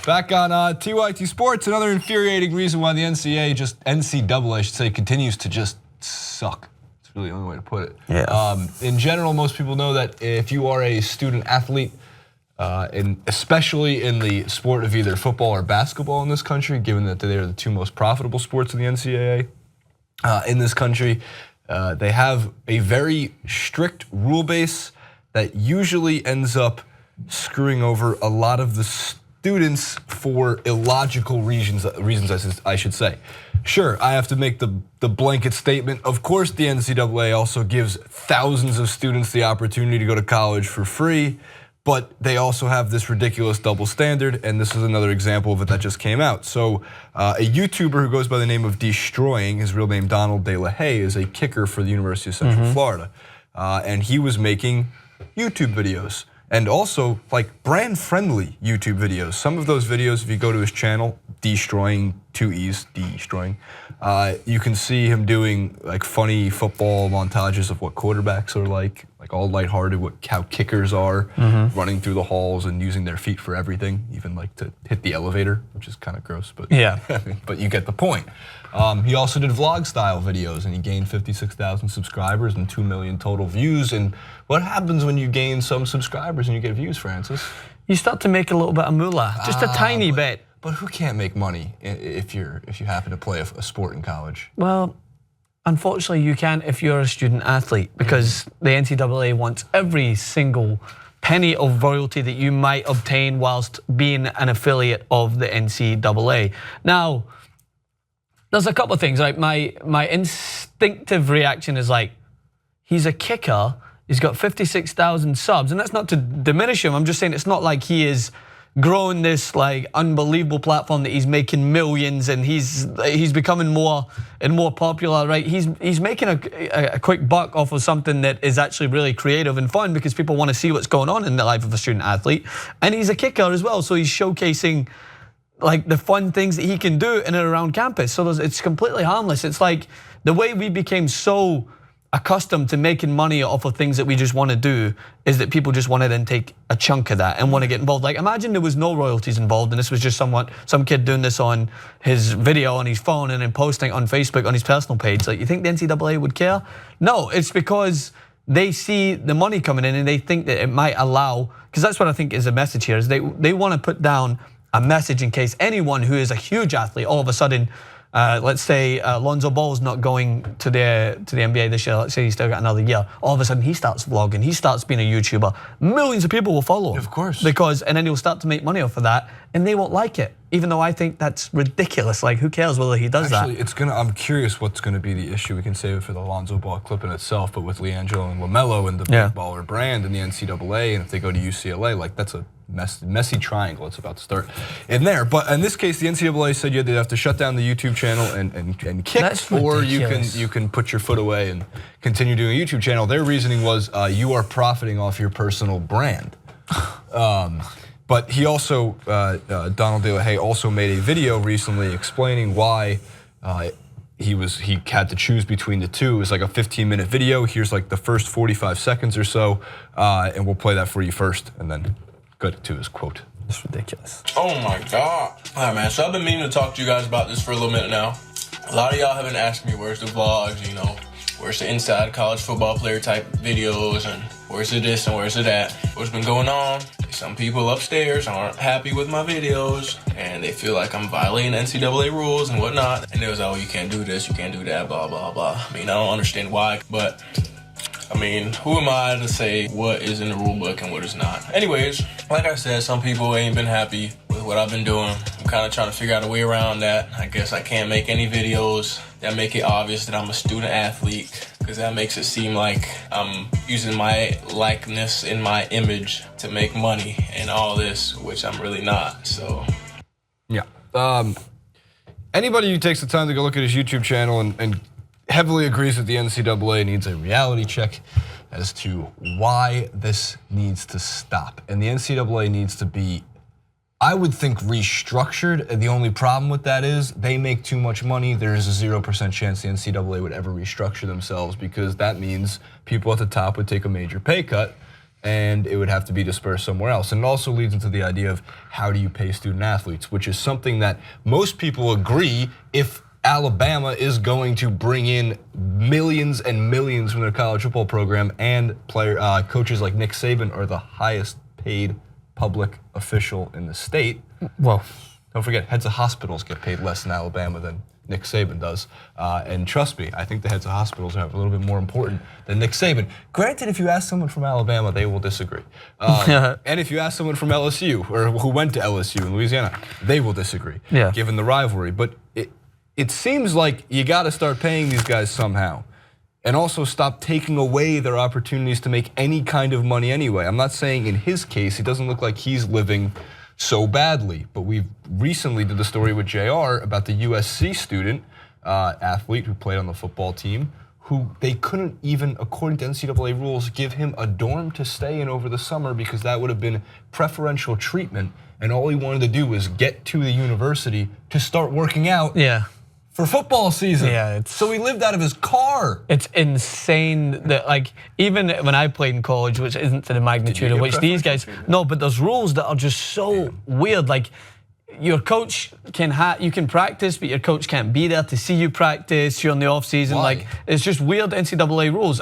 Back on TYT Sports, another infuriating reason why the NCAA, I should say, continues to just suck. It's really the only way to put it. Yeah. In general, most people know that if you are a student athlete, and especially in the sport of either football or basketball in this country, given that they are the two most profitable sports in the NCAA in this country, they have a very strict rule base that usually ends up screwing over a lot of the students for illogical reasons, I should say. Sure, I have to make the blanket statement. Of course, the NCAA also gives thousands of students the opportunity to go to college for free, but they also have this ridiculous double standard, and this is another example of it that just came out. So a YouTuber who goes by the name of Destroying, his real name Donald A LaHaye, is a kicker for the University of Central Florida. And he was making YouTube videos, and also like brand-friendly YouTube videos. Some of those videos, if you go to his channel, Destroying, 2 E's, Destroying, you can see him doing like funny football montages of what quarterbacks are like all lighthearted, how kickers are, running through the halls and using their feet for everything, even like to hit the elevator, which is kind of gross, but yeah. But you get the point. He also did vlog-style videos, and he gained 56,000 subscribers and 2 million total views. And what happens when you gain some subscribers and you get views, Francis? You start to make a little bit of moolah, just a tiny bit. But who can't make money if you happen to play a sport in college? Well, unfortunately, you can if you're a student athlete, because the NCAA wants every single penny of royalty that you might obtain whilst being an affiliate of the NCAA. Now, there's a couple of things. Like my instinctive reaction is like, he's a kicker. He's got 56,000 subs, and that's not to diminish him. I'm just saying it's not like he is growing this like unbelievable platform that he's making millions and he's becoming more and more popular, right? He's making a quick buck off of something that is actually really creative and fun, because people want to see what's going on in the life of a student athlete. And he's a kicker as well, so he's showcasing like the fun things that he can do in and around campus. So it's completely harmless. It's like the way we became so accustomed to making money off of things that we just want to do is that people just want to then take a chunk of that and want to get involved. Like imagine there was no royalties involved and this was just some kid doing this on his video on his phone and then posting on Facebook on his personal page. Like, you think the NCAA would care? No, it's because they see the money coming in and they think that it might allow, because that's what I think is a message here, is they want to put down a message in case anyone who is a huge athlete all of a sudden, let's say Lonzo Ball's not going to the NBA this year. Let's say he's still got another year. All of a sudden he starts vlogging, he starts being a YouTuber. Millions of people will follow him. Of course. And then he'll start to make money off of that, and they won't like it. Even though I think that's ridiculous. Like, who cares whether he does that? Actually, I'm curious what's gonna be the issue. We can save it for the Lonzo Ball clip in itself, but with LiAngelo and LaMelo and the Big Baller brand and the NCAA, and if they go to UCLA, like that's a messy triangle. It's about to start in there. But in this case, the NCAA said they'd have to shut down the YouTube channel and kick, or you can put your foot away and continue doing a YouTube channel. Their reasoning was you are profiting off your personal brand. But he also, Donald A LaHaye also made a video recently explaining why he had to choose between the two. It was like a 15-minute video. Here's like the first 45 seconds or so, and we'll play that for you first, and then go to his quote. It's ridiculous. Oh my God. All right, man, so I've been meaning to talk to you guys about this for a little minute now. A lot of y'all have been asking me where's the vlogs, you know, where's the inside college football player type videos, and where's the this and where's the that. What's been going on? Some people upstairs aren't happy with my videos and they feel like I'm violating NCAA rules and whatnot. And they was like, oh, you can't do this, you can't do that, blah, blah, blah. I mean, I don't understand why, but I mean, who am I to say what is in the rule book and what is not? Anyways, like I said, some people ain't been happy with what I've been doing. I'm kind of trying to figure out a way around that. I guess I can't make any videos that make it obvious that I'm a student athlete, because that makes it seem like I'm using my likeness and my image to make money and all this, which I'm really not, so. Yeah, anybody who takes the time to go look at his YouTube channel and heavily agrees that the NCAA needs a reality check as to why this needs to stop. And the NCAA needs to be, I would think, restructured. The only problem with that is they make too much money. There is a 0% chance the NCAA would ever restructure themselves, because that means people at the top would take a major pay cut and it would have to be dispersed somewhere else. And it also leads into the idea of how do you pay student athletes, which is something that most people agree if Alabama is going to bring in millions and millions from their college football program, and coaches like Nick Saban are the highest paid public official in the state. Well, don't forget, heads of hospitals get paid less in Alabama than Nick Saban does. And trust me, I think the heads of hospitals are a little bit more important than Nick Saban. Granted, if you ask someone from Alabama, they will disagree. And if you ask someone from LSU, or who went to LSU in Louisiana, they will disagree, given the rivalry. But it seems like you gotta start paying these guys somehow. And also stop taking away their opportunities to make any kind of money anyway. I'm not saying in his case, it doesn't look like he's living so badly, but we recently did the story with JR about the USC student athlete who played on the football team, who they couldn't even, according to NCAA rules, give him a dorm to stay in over the summer because that would have been preferential treatment, and all he wanted to do was get to the university to start working out. For football season. So he lived out of his car. It's insane that, like, even when I played in college, which isn't to the magnitude of which these guys, no, but there's rules that are just so weird. Like, your coach you can practice, but your coach can't be there to see you practice during the off season. Like, it's just weird NCAA rules.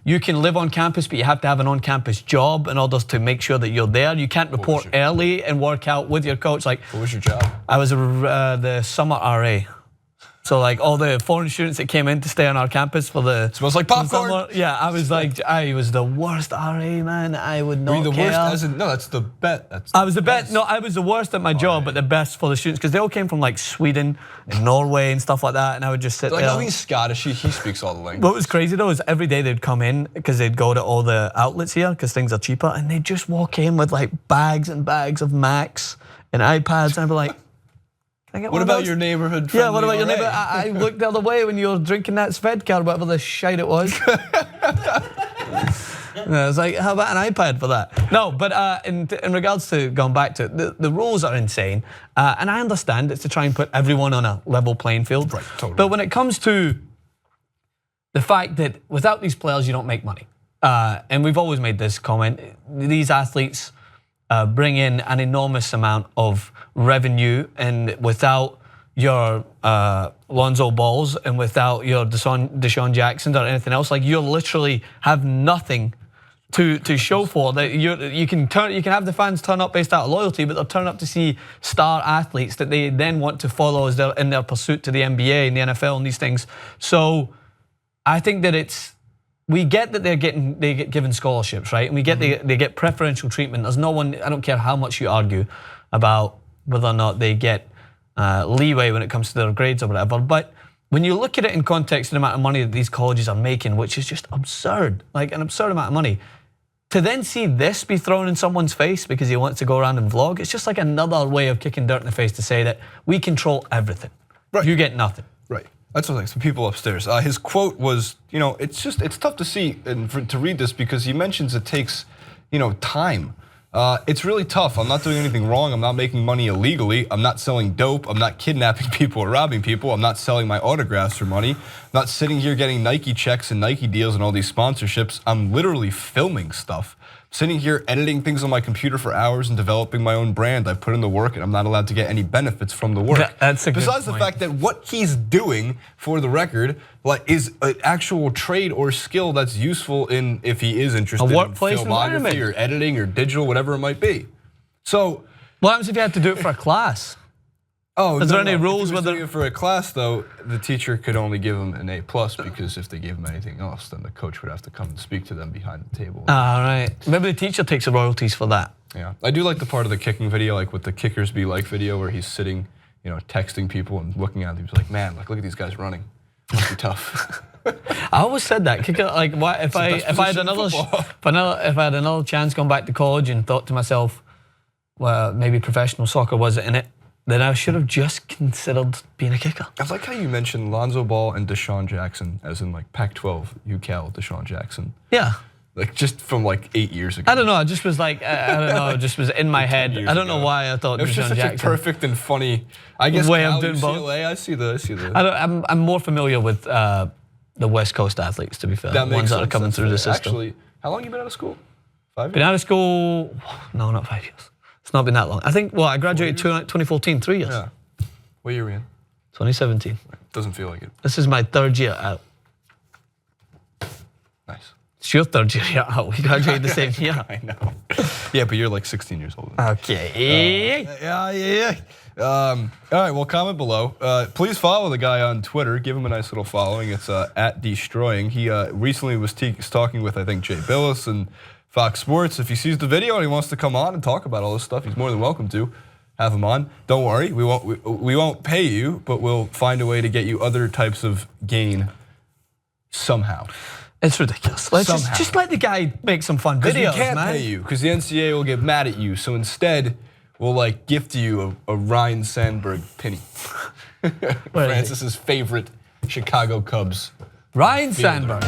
You can live on campus, but you have to have an on-campus job in order to make sure that you're there. You can't report early and work out with your coach. Like, what was your job? I was the summer RA. So like all the foreign students that came in to stay on our campus for the smells like popcorn. Summer, yeah, I was the worst RA, man. I would not Were you the care. worst? As in, no, that's the bet. I was the best. No, I was the worst at my job, but the best for the students because they all came from like Sweden and Norway and stuff like that, and I would just sit there. Like, no, he's Scottish. He speaks all the languages. What was crazy though is every day they'd come in because they'd go to all the outlets here because things are cheaper, and they'd just walk in with like bags and bags of Macs and iPads, and I'd be like. What about your neighborhood? Yeah, what about your neighborhood? I looked the other way when you were drinking that Svedka or whatever the shite it was. I was like, how about an iPad for that? No, but in regards to going back to it, the rules are insane. And I understand it's to try and put everyone on a level playing field. Right, totally. But when it comes to the fact that without these players, you don't make money. And we've always made this comment, these athletes bring in an enormous amount of revenue, and without your Lonzo Balls and without your Deshaun Jacksons or anything else, like you literally have nothing to show for. That you can have the fans turn up based out of loyalty, but they'll turn up to see star athletes that they then want to follow as in their pursuit to the NBA and the NFL and these things. So I think that we get that they get given scholarships, right? And we get they get preferential treatment. There's no one, I don't care how much you argue about whether or not they get leeway when it comes to their grades or whatever. But when you look at it in context of the amount of money that these colleges are making, which is just absurd, like an absurd amount of money, to then see this be thrown in someone's face because he wants to go around and vlog, it's just like another way of kicking dirt in the face to say that we control everything. Right. You get nothing. Right. That's what some people upstairs. His quote was, it's tough to see and to read this because he mentions it takes, time. It's really tough. I'm not doing anything wrong. I'm not making money illegally. I'm not selling dope. I'm not kidnapping people or robbing people. I'm not selling my autographs for money. I'm not sitting here getting Nike checks and Nike deals and all these sponsorships. I'm literally filming stuff. Sitting here editing things on my computer for hours and developing my own brand. I put in the work and I'm not allowed to get any benefits from the work. That's a good Besides point. The fact that what he's doing, for the record, is an actual trade or skill that's useful in if he is interested in filmography or editing or digital, whatever it might be. So, what happens if you had to do it for a class? Is there any rules with it? For a class, though, the teacher could only give him an A+ because if they gave him anything else, then the coach would have to come and speak to them behind the table. All right. Maybe the teacher takes the royalties for that. Yeah, I do like the part of the kicking video, like with the Kickers Be Like video, where he's sitting, texting people and looking at them. He's like, man, look at these guys running. Must be tough. I always said that. Kicker, like, what if I had another chance going back to college and thought to myself, well, maybe professional soccer wasn't in it, then I should have just considered being a kicker. I like how you mentioned Lonzo Ball and Deshaun Jackson, as in like Pac-12, UCal, Deshaun Jackson. Yeah. Like just from like 8 years ago. I don't know. It just was like, I don't know. It just was in my head. I don't know why I thought it was just such a perfect and funny, I guess, way of doing both. I see the. I'm more familiar with the West Coast athletes, to be fair. That makes ones sense. that are coming through the system. Actually, how long have you been out of school? 5 years? Been out of school, no, not 5 years. It's not been that long. I think, well, I graduated 2014, 3 years. Yeah. What year are we in? 2017. Doesn't feel like it. This is my 3rd year out. Nice. It's your 3rd year out. We graduated the same year. I know. Yeah, but you're like 16 years old. Okay. Yeah. All right, well, comment below. Please follow the guy on Twitter. Give him a nice little following. It's @Destroying. He recently was talking with, I think, Jay Billis and Fox Sports. If he sees the video and he wants to come on and talk about all this stuff, he's more than welcome to. Have him on. Don't worry, we won't pay you, but we'll find a way to get you other types of gain somehow. It's ridiculous. Let's just let the guy make some fun videos, we can't pay you because the NCAA will get mad at you. So instead, we'll like gift you a Ryan Sandberg penny. Francis's favorite Chicago Cubs. Ryan Sandberg.